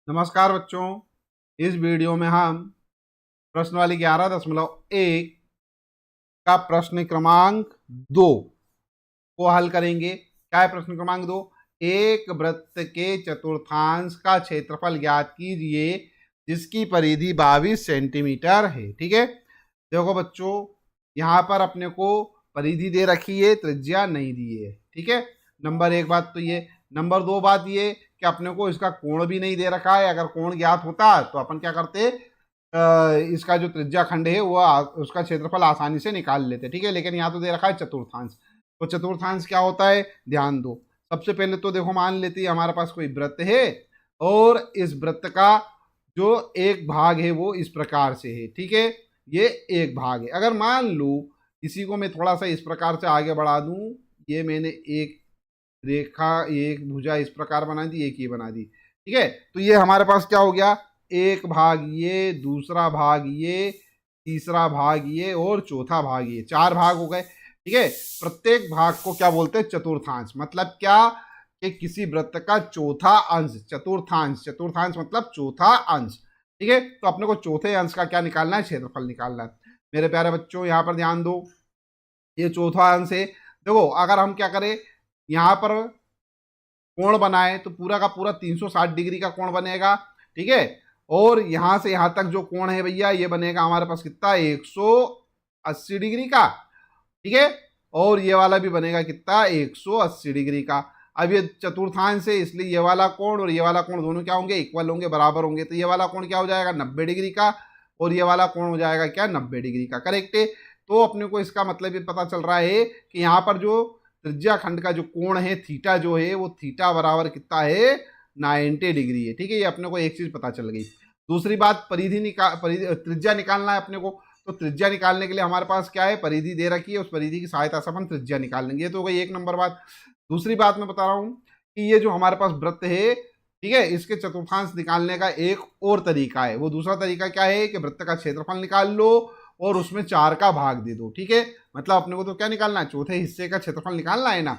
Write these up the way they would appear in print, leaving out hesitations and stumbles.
नमस्कार बच्चों, इस वीडियो में हम प्रश्न वाली 11.1 का प्रश्न क्रमांक 2 को हल करेंगे। क्या है प्रश्न क्रमांक 2? एक वृत्त के चतुर्थांश का क्षेत्रफल ज्ञात कीजिए जिसकी परिधि 22 सेंटीमीटर है। ठीक है, देखो बच्चों, यहाँ पर अपने को परिधि दे रखी है, त्रिज्या नहीं दी है। ठीक है, नंबर एक बात तो ये। नंबर दो बात ये कि अपने को इसका कोण भी नहीं दे रखा है। अगर कोण ज्ञात होता तो अपन क्या करते, इसका जो त्रिज्या खंड है वो उसका क्षेत्रफल आसानी से निकाल लेते। ठीक है, लेकिन यहाँ तो दे रखा है चतुर्थांश। तो चतुर्थांश क्या होता है, ध्यान दो। सबसे पहले तो देखो, मान लेते हैं हमारे पास कोई वृत्त है और इस वृत्त का जो एक भाग है वो इस प्रकार से है। ठीक है, ये एक भाग है। अगर मान लो इसी को मैं थोड़ा सा इस प्रकार से आगे बढ़ा दूं, ये मैंने एक रेखा, एक भुजा इस प्रकार बना दी, एक ये बना दी। ठीक है, तो ये हमारे पास क्या हो गया, एक भाग ये, दूसरा भाग ये, तीसरा भाग ये और चौथा भाग ये, चार भाग हो गए। ठीक है, प्रत्येक भाग को क्या बोलते हैं, चतुर्थांश। मतलब क्या कि किसी वृत्त का चौथा अंश, चतुर्थांश। चतुर्थांश मतलब चौथा अंश। ठीक है, तो अपने को चौथे अंश का क्या निकालना है, क्षेत्रफल निकालना है। मेरे प्यारे बच्चों, यहाँ पर ध्यान दो, ये चौथा अंश है। देखो, अगर हम क्या करें, यहाँ पर कोण बनाए तो पूरा का पूरा 360 डिग्री का कोण बनेगा। ठीक है, और यहां से यहां तक जो कोण है भैया, ये बनेगा हमारे पास कितना, 180 डिग्री का। ठीक है, और ये वाला भी बनेगा कितना, 180 डिग्री का। अब ये चतुर्थांश है, इसलिए ये वाला कोण और ये वाला कोण दोनों क्या होंगे, इक्वल होंगे, बराबर होंगे। तो ये वाला कोण क्या हो जाएगा, 90 डिग्री का, और ये वाला कोण हो जाएगा क्या, 90 डिग्री का। करेक्ट है। तो अपने को इसका मतलब ये पता चल रहा है कि यहाँ पर जो त्रिज्या खंड का जो कोण है, थीटा जो है, वो थीटा बराबर कितना है, 90 डिग्री है। ठीक है, ये अपने को एक चीज पता चल गई। दूसरी बात, त्रिज्या निकालना है अपने को। तो त्रिज्या निकालने के लिए हमारे पास क्या है, परिधि दे रखी है, उस परिधि की सहायता से अपन त्रिज्या निकाल लेंगे। ये तो हो गई एक नंबर बात। दूसरी बात मैं बता रहा हूं कि ये जो हमारे पास वृत्त है, ठीक है, इसके चतुर्थांश निकालने का एक और तरीका है। वो दूसरा तरीका क्या है कि वृत्त का क्षेत्रफल निकाल लो और उसमें 4 का भाग दे दो। ठीक है, मतलब अपने को तो क्या निकालना है, चौथे हिस्से का क्षेत्रफल निकालना है ना।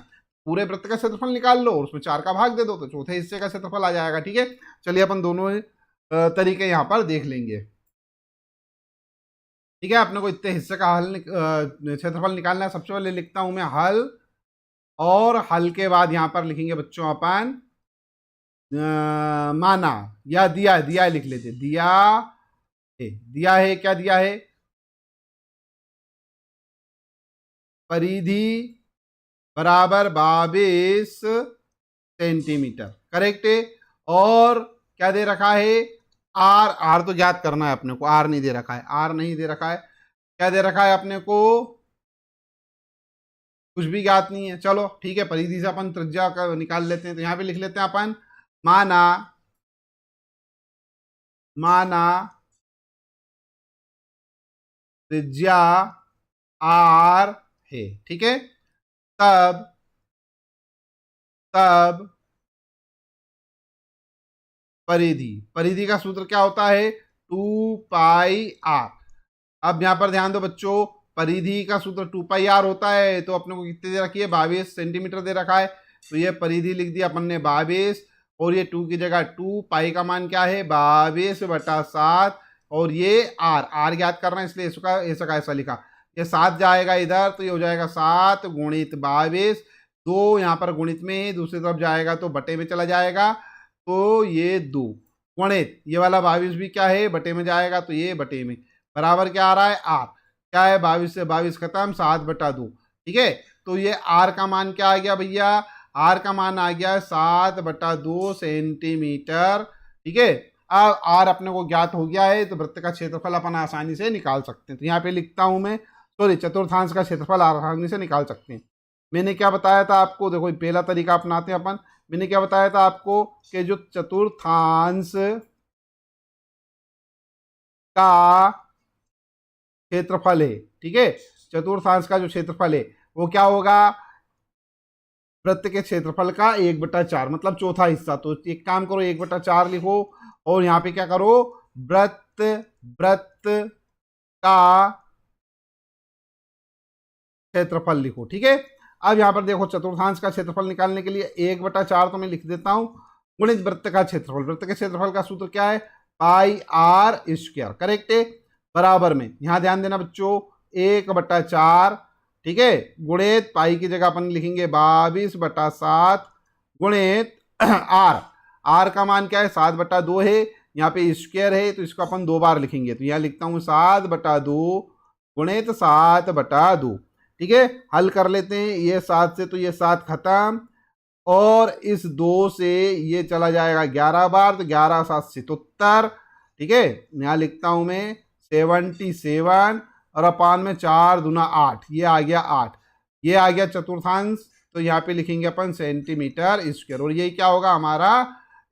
पूरे वृत्त का क्षेत्रफल निकाल लो और उसमें 4 का भाग दे दो, तो चौथे हिस्से का क्षेत्रफल आ जाएगा। ठीक है, चलिए अपन दोनों तरीके यहाँ पर देख लेंगे। ठीक है, अपने को इतने हिस्से का क्षेत्रफल निकालना है। सबसे पहले लिखता हूं मैं हल, और हल के बाद यहां पर लिखेंगे बच्चों अपन माना या दिया। दिया लिख लेते, दिया है। दिया है, क्या दिया है, परिधि बराबर 22 सेंटीमीटर। करेक्ट है। और क्या दे रखा है, आर। आर तो ज्ञात करना है अपने को, आर नहीं दे रखा है, आर नहीं दे रखा है। क्या दे रखा है अपने को, कुछ भी ज्ञात नहीं है। चलो ठीक है, परिधि से अपन त्रिज्या का निकाल लेते हैं। तो यहां पे लिख लेते हैं अपन माना, माना त्रिज्या आर है। ठीक है, तब तब परिधि, परिधि का सूत्र क्या होता है, 2πr। अब यहां पर ध्यान दो बच्चों, परिधि का सूत्र 2πr होता है। तो अपने को कितने दे रखी है, 22 सेंटीमीटर दे रखा है। तो ये परिधि लिख दिया अपन ने 22, और ये 2 की जगह 2, पाई का मान क्या है, 22/7, और ये आर। आर ज्ञात करना है, इसलिए इसका ऐसा का ऐसा लिखा। ये 7 जाएगा इधर, तो ये हो जाएगा 7 गुणित 22। 2 यहाँ पर गुणित में है, दूसरी तरफ जाएगा तो बटे में चला जाएगा। तो ये 2 गुणित ये वाला 22 भी क्या है, बटे में जाएगा, तो ये बटे में, बराबर क्या आ रहा है, आर। क्या है, 22 से 22 खत्म, 7/2। ठीक है, तो ये आर का मान क्या आ गया भैया, आर का मान आ गया 7/2 सेंटीमीटर। ठीक है, अब आर अपने को ज्ञात हो गया है, तो वृत्त का क्षेत्रफल अपन आसानी से निकाल सकते हैं। तो यहाँ पे लिखता हूं मैं, सॉरी, चतुर्थांश का क्षेत्रफल आसानी से निकाल सकते हैं। मैंने क्या बताया था आपको, देखो पहला तरीका अपनाते हैं अपन। मैंने क्या बताया था आपको कि जो चतुर्थांश का क्षेत्रफल है, ठीक है, चतुर्थांश का जो क्षेत्रफल है वो क्या होगा, वृत्त के क्षेत्रफल का 1/4, मतलब चौथा हिस्सा। तो एक काम करो, 1/4 लिखो, और यहाँ पे क्या करो, वृत्त वृत्त का क्षेत्रफल लिखो। ठीक है, अब यहाँ पर देखो, चतुर्थांश का क्षेत्रफल निकालने के लिए 1/4 तो मैं लिख देता हूं। गुणित वृत्त का क्षेत्रफल। वृत्त के क्षेत्रफल का सूत्र क्या है, पाई आर स्क्वायर, करेक्ट है। बराबर में यहां ध्यान देना बच्चों 1/4, ठीक है, गुणित पाई की जगह अपन लिखेंगे 22/7 गुणित आर। आर का मान क्या है, 7/2 है, यहाँ पे स्क्वायर है तो इसको अपन 2 बार लिखेंगे, तो यहाँ लिखता हूँ 7/2 गुणित 7/2, ठीक है। हल कर लेते हैं, ये 7 से तो ये 7 खत्म, और इस 2 से ये चला जाएगा 11 बार, तो 11 7 77, ठीक है। यहाँ लिखता हूं मैं 77, और अपान में 4 दूना 8, ये आ गया 8, ये आ गया चतुर्थांश, तो यहाँ पे लिखेंगे अपन सेंटीमीटर स्क्वायर, और ये क्या होगा, हमारा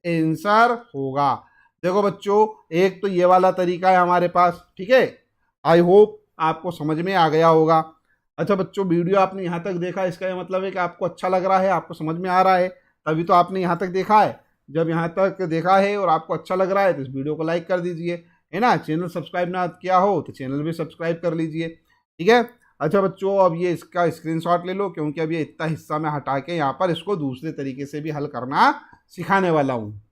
आंसर होगा। देखो बच्चों, एक तो ये वाला तरीका है हमारे पास, ठीक है। आई होप आपको समझ में आ गया होगा। अच्छा बच्चों, वीडियो आपने यहाँ तक देखा, इसका ये मतलब है कि आपको अच्छा लग रहा है, आपको समझ में आ रहा है, तभी तो आपने यहाँ तक देखा है। जब यहाँ तक देखा है और आपको अच्छा लग रहा है तो इस वीडियो को लाइक कर दीजिए, है ना। चैनल सब्सक्राइब ना किया हो तो चैनल भी सब्सक्राइब कर लीजिए, ठीक है। अच्छा बच्चों, अब ये इसका स्क्रीनशॉट ले लो, क्योंकि अब ये इतना हिस्सा मैं हटा के यहाँ पर इसको दूसरे तरीके से भी हल करना सिखाने वाला हूँ।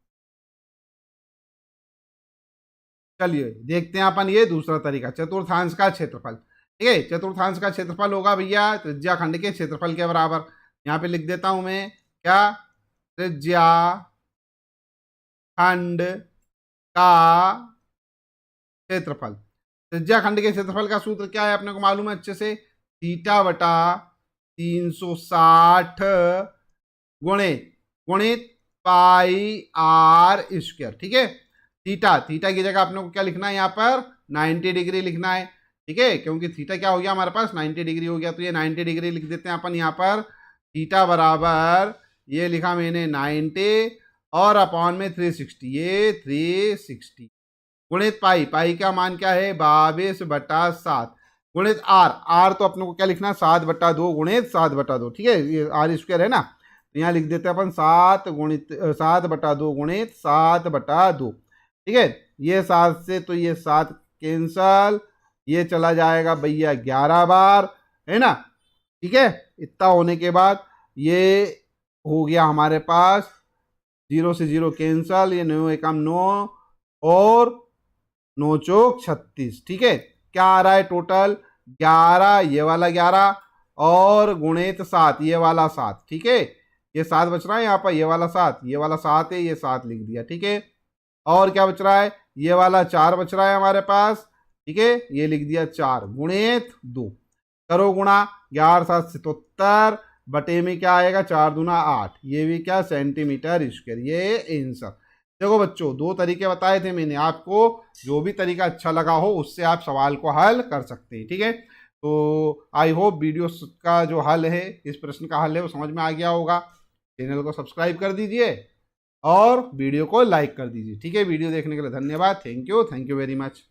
चलिए देखते हैं अपन ये दूसरा तरीका, चतुर्थांश का क्षेत्रफल, ठीक है। चतुर्थांश का क्षेत्रफल होगा भैया त्रिज्या खंड के क्षेत्रफल के बराबर। यहाँ पे लिख देता हूं मैं क्या, त्रिज्या खंड का क्षेत्रफल। त्रिज्या खंड के क्षेत्रफल का सूत्र क्या है, अपने को मालूम है अच्छे से, θ/360 गुणित गुणित पाई आर स्क्वायर, ठीक है। थीटा, थीटा की जगह अपने को क्या लिखना है, यहाँ पर 90 डिग्री लिखना है, ठीक है, क्योंकि थीटा क्या हो गया हमारे पास 90 डिग्री हो गया, तो ये 90 डिग्री लिख देते हैं अपन यहाँ पर। थीटा बराबर ये लिखा मैंने 90 और अपॉन में 360, ये 360 गुणित पाई, पाई का मान क्या है 22/7 गुणित आर, आर तो अपने को क्या लिखना है 7/2 गुणित 7/2, ठीक है, ये आर स्क्वायर है ना, तो यहाँ लिख देते हैं अपन 7/2 गुणित 7/2, ठीक है। ये 7 से तो ये 7 कैंसल, ये चला जाएगा भैया 11 बार, है ना, ठीक है। इतना होने के बाद ये हो गया हमारे पास 0 से 0 कैंसल, ये 9 एकम 9 और 9 चौक 36, ठीक है। क्या आ रहा है टोटल 11, ये वाला 11 और गुणित 7, ये वाला 7, ठीक है। ये 7 बच रहा है यहाँ पर, ये वाला 7, ये वाला 7 है, ये 7 लिख दिया, ठीक है। और क्या बच रहा है, ये वाला 4 बच रहा है हमारे पास, ठीक है, ये लिख दिया 4 गुणित 2, करो गुणा, 11 7 77 बटे में क्या आएगा 4 दूना 8, ये भी क्या सेंटीमीटर स्क्वायर, ये आंसर। देखो बच्चों, 2 तरीके बताए थे मैंने आपको, जो भी तरीका अच्छा लगा हो उससे आप सवाल को हल कर सकते हैं, ठीक है। तो आई होप वीडियो का जो हल है, इस प्रश्न का हल है, वो समझ में आ गया होगा। चैनल को सब्सक्राइब कर दीजिए और वीडियो को लाइक कर दीजिए, ठीक है। वीडियो देखने के लिए धन्यवाद, थैंक यू वेरी मच।